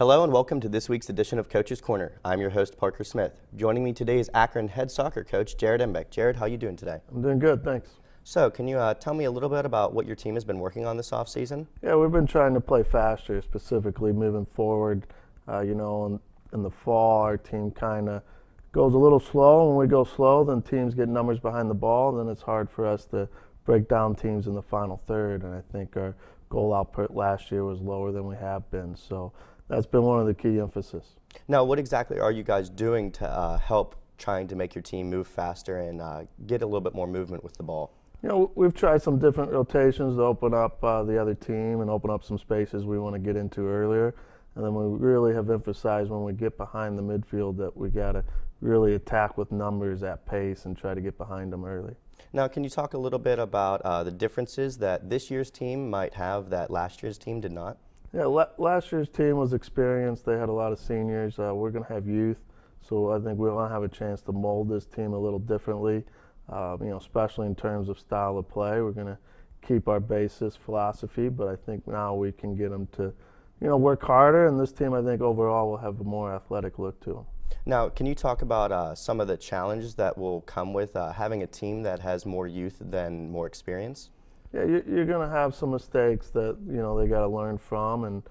Hello and welcome to this week's edition of Coach's Corner. I'm your host, Parker Smith. Joining me today is Akron head soccer coach Jared Embick. Jared, how are you doing today? I'm doing good, thanks. So, can you tell me a little bit about what your team has been working on this offseason? Yeah, we've been trying to play faster, specifically moving forward. In the fall, our team kind of goes a little slow. When we go slow, then teams get numbers behind the ball. Then it's hard for us to break down teams in the final third. And I think our goal output last year was lower than we have been. So that's been one of the key emphasis. Now, what exactly are you guys doing to help trying to make your team move faster and get a little bit more movement with the ball? You know, we've tried some different rotations to open up the other team and open up some spaces we want to get into earlier. And then we really have emphasized when we get behind the midfield that we got to really attack with numbers at pace and try to get behind them early. Now, can you talk a little bit about the differences that this year's team might have that last year's team did not? Yeah, last year's team was experienced. They had a lot of seniors. We're going to have youth, so I think we're going to have a chance to mold this team a little differently, especially in terms of style of play. We're going to keep our basis philosophy, but I think now we can get them to work harder, and this team, I think, overall will have a more athletic look to them. Now, can you talk about some of the challenges that will come with having a team that has more youth than more experience? Yeah, you're going to have some mistakes that, they got to learn from, and,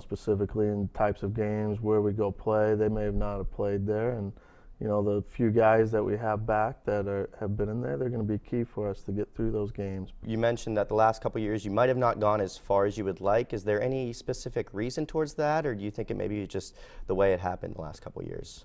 specifically in types of games where we go play, they may have not have played there, and, the few guys that we have back that have been in there, they're going to be key for us to get through those games. You mentioned that the last couple of years you might have not gone as far as you would like. Is there any specific reason towards that, or do you think it maybe just the way it happened the last couple of years?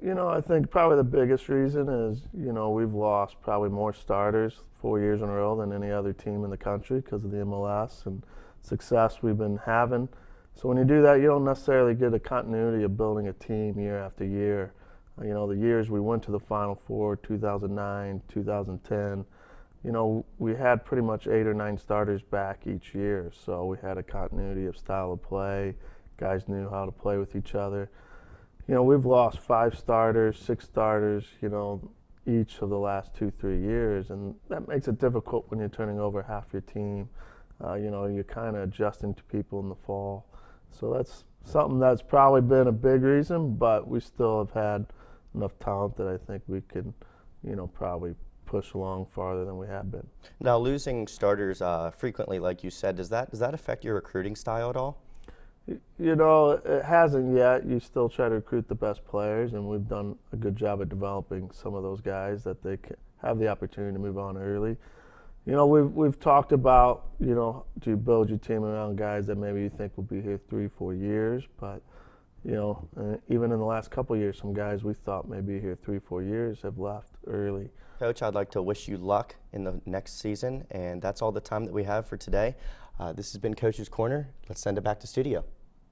I think probably the biggest reason is, we've lost probably more starters 4 years in a row than any other team in the country because of the MLS and success we've been having. So when you do that, you don't necessarily get a continuity of building a team year after year. The years we went to the Final Four, 2009, 2010, we had pretty much 8 or 9 starters back each year. So we had a continuity of style of play. Guys knew how to play with each other. We've lost 5 starters, 6 starters, each of the last 2-3 years, and that makes it difficult when you're turning over half your team. You're kind of adjusting to people in the fall. So that's something that's probably been a big reason, but we still have had enough talent that I think we could, probably push along farther than we have been. Now, losing starters frequently, like you said, does that affect your recruiting style at all? It hasn't yet. You still try to recruit the best players, and we've done a good job at developing some of those guys that they can have the opportunity to move on early. We've talked about, do you build your team around guys that maybe you think will be here 3-4 years, but even in the last couple of years, some guys we thought may be here 3-4 years have left early. Coach, I'd like to wish you luck in the next season, and that's all the time that we have for today. This has been Coach's Corner. Let's send it back to studio.